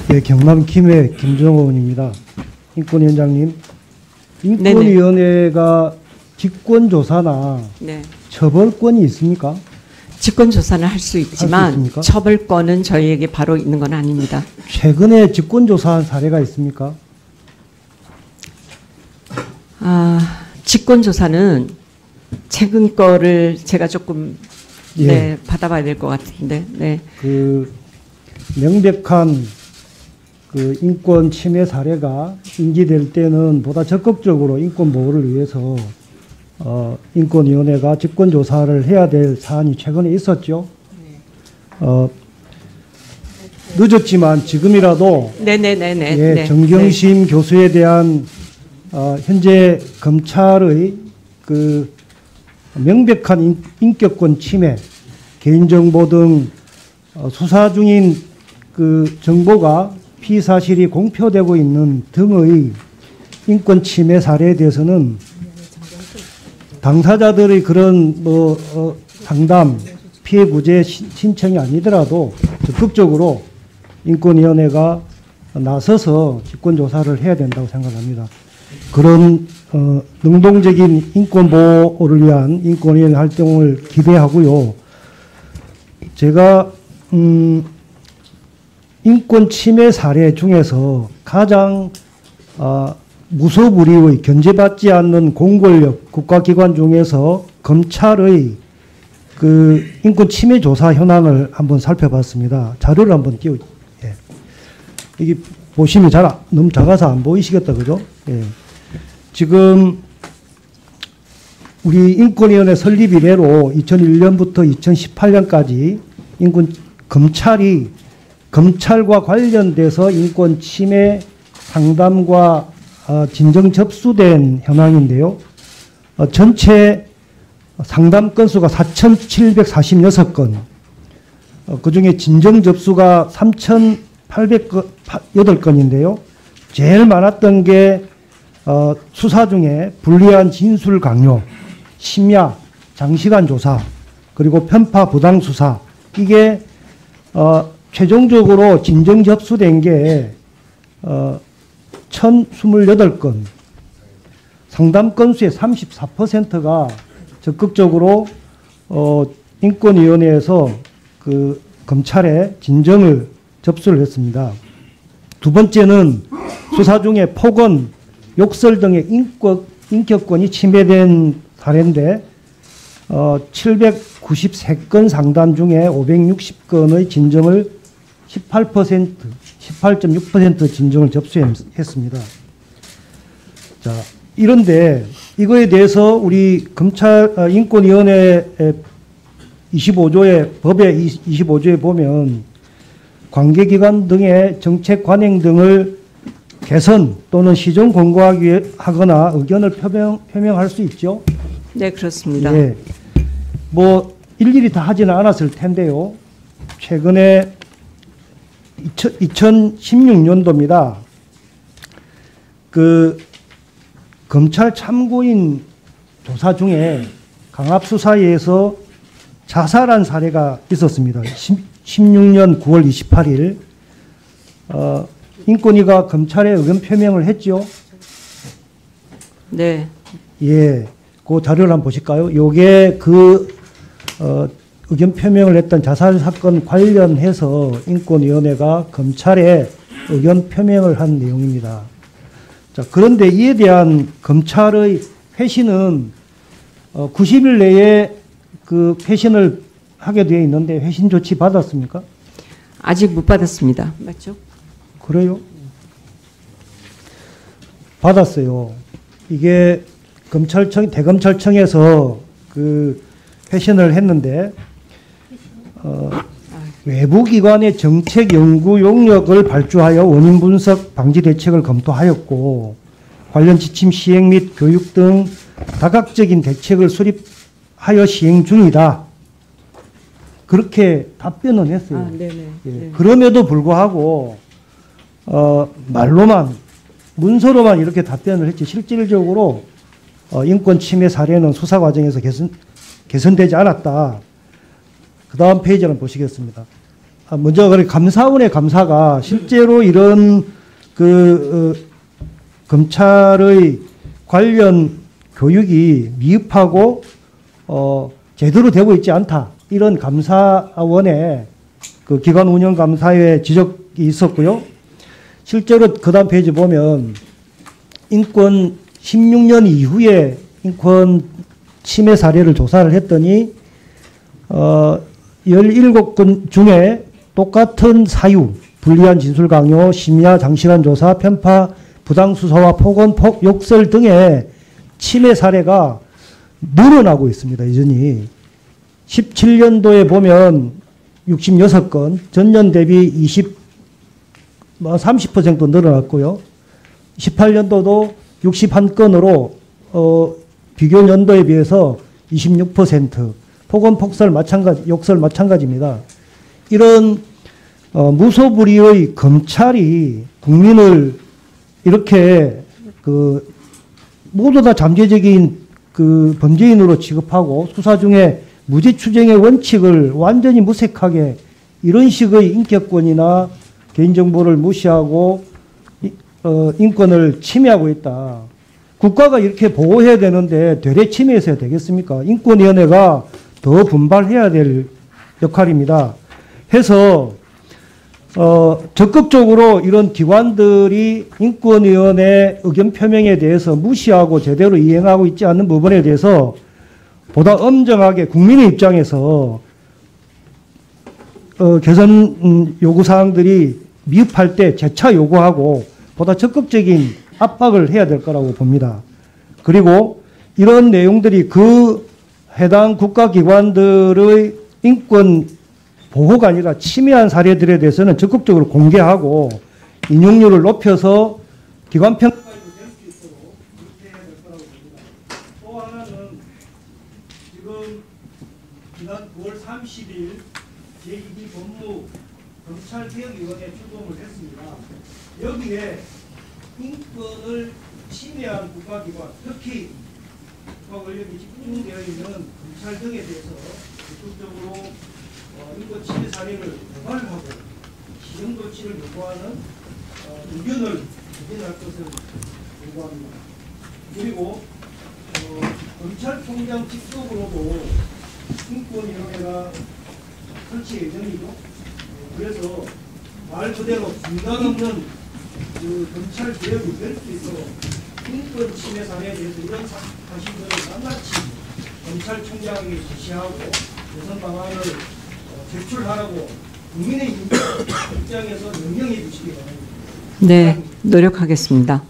네, 경남 김해 김정호원입니다. 인권위원장님, 인권위원회가 직권조사나 네. 처벌권이 있습니까? 직권조사는 할 수 있지만 있습니까? 처벌권은 저희에게 바로 있는 건 아닙니다. 최근에 직권조사한 사례가 있습니까? 직권조사는 최근 거를 제가 조금 예. 네, 받아봐야 될 것 같은데. 네. 그 명백한 그 인권 침해 사례가 인지될 때는 보다 적극적으로 인권 보호를 위해서 인권위원회가 직권조사를 해야 될 사안이 최근에 있었죠. 늦었지만 지금이라도 네네네네. 예, 네. 정경심 교수에 대한 현재 검찰의 그 명백한 인격권 침해, 개인정보 등 수사 중인 그 정보가 피사실이 공표되고 있는 등의 인권 침해 사례에 대해서는 당사자들의 그런 상담, 피해 구제 신청이 아니더라도 적극적으로 인권위원회가 나서서 직권조사를 해야 된다고 생각합니다. 그런 능동적인 인권 보호를 위한 인권위원회 활동을 기대하고요. 제가 인권 침해 사례 중에서 가장 무소불위의 견제받지 않는 공권력 국가기관 중에서 검찰의 그 인권 침해 조사 현황을 한번 살펴봤습니다. 자료를 한번 띄워. 예. 이게 보시면 너무 작아서 안 보이시겠다, 그죠? 예. 지금 우리 인권위원회 설립 이래로 2001년부터 2018년까지 검찰과 관련돼서 인권 침해 상담과 진정 접수된 현황인데요. 전체 상담 건수가 4,746건, 그중에 진정 접수가 3,808건인데요. 제일 많았던 게 수사 중에 불리한 진술 강요, 심야, 장시간 조사, 그리고 편파 부당 수사, 이게 최종적으로 진정 접수된 게 1,028건, 상담 건수의 34%가 적극적으로 인권위원회에서 그 검찰에 진정을 접수를 했습니다. 두 번째는 수사 중에 폭언, 욕설 등의 인격권이 침해된 사례인데 793건 상담 중에 560건의 진정을 18.6% 진정을 접수했습니다. 자, 이런데 이거에 대해서 우리 검찰 인권위원회 25조의 법의 25조에 보면 관계기관 등의 정책 관행 등을 개선 또는 시정 권고하거나 의견을 표명할 수 있죠. 네, 그렇습니다. 예. 뭐 일일이 다 하지는 않았을 텐데요. 최근에 2016년도입니다. 그 검찰 참고인 조사 중에 강압수사에서 자살한 사례가 있었습니다. 16년 9월 28일 인권위가 검찰에 의견 표명을 했죠. 네. 예, 그 자료를 한번 보실까요? 요게 의견 표명을 했던 자살 사건 관련해서 인권위원회가 검찰에 의견 표명을 한 내용입니다. 자, 그런데 이에 대한 검찰의 회신은 90일 내에 그 회신을 하게 되어 있는데 회신 조치 받았습니까? 아직 못 받았습니다. 맞죠? 그래요? 받았어요. 이게 대검찰청에서 그 회신을 했는데 외부기관의 정책 연구 용역을 발주하여 원인 분석 방지 대책을 검토하였고 관련 지침 시행 및 교육 등 다각적인 대책을 수립하여 시행 중이다. 그렇게 답변은 했어요. 네네. 예. 네. 그럼에도 불구하고 말로만 문서로만 이렇게 답변을 했지 실질적으로 인권 침해 사례는 수사 과정에서 개선되지 않았다. 그 다음 페이지를 보시겠습니다. 먼저 그래 감사원의 감사가 실제로 이런 검찰의 관련 교육이 미흡하고 제대로 되고 있지 않다. 이런 감사원의 그 기관 운영 감사의 지적이 있었고요. 실제로 그 다음 페이지 보면 인권 16년 이후에 인권 침해 사례를 조사를 했더니 17건 중에 똑같은 사유, 불리한 진술 강요, 심야 장시간 조사, 편파, 부당 수사와 폭언, 욕설 등의 침해 사례가 늘어나고 있습니다. 여전히. 17년도에 보면 66건, 전년 대비 30% 늘어났고요. 18년도도 61건으로 비교 연도에 비해서 26%, 폭언, 폭설 마찬가지, 욕설 마찬가지입니다. 이런 무소불위의 검찰이 국민을 이렇게 모두 다 잠재적인 범죄인으로 취급하고 수사 중에 무죄 추정의 원칙을 완전히 무색하게 이런 식의 인격권이나 개인정보를 무시하고 인권을 침해하고 있다. 국가가 이렇게 보호해야 되는데 되레 침해해서 되겠습니까? 인권위원회가 더 분발해야 될 역할입니다. 해서 적극적으로 이런 기관들이 인권위원회 의견 표명에 대해서 무시하고 제대로 이행하고 있지 않는 부분에 대해서 보다 엄정하게 국민의 입장에서 개선 요구사항들이 미흡할 때 재차 요구하고 보다 적극적인 압박을 해야 될 거라고 봅니다. 그리고 이런 내용들이 그 해당 국가기관들의 인권 보호가 아니라 침해한 사례들에 대해서는 적극적으로 공개하고 인용률을 높여서 기관 평가에도 될 수 있도록 그렇게 해야 될 거라고 봅니다. 또 하나는 지금 지난 9월 30일 제2기 법무 검찰개혁위원회 출범을 했습니다. 여기에 인권을 침해한 국가기관, 특히 국가 권력이 집중되어 있는 검찰 등에 대해서 적극적으로 인권 침해 사례를 고발하고 시정 조치를 요구하는 의견을 개진할 것을 요구합니다. 그리고 검찰총장 직속으로도 인권위원회가 설치 예정이죠. 그래서 말 그대로 중단 없는 검찰 개혁이 될 수 있도록 인권 침해 사례에 대해서 이런 사실들을 낱낱이 검찰총장에게 지시하고 개선 방안을 제출하라고 국민의 입장에서 명령해 주시기 바랍니다. 네, 노력하겠습니다.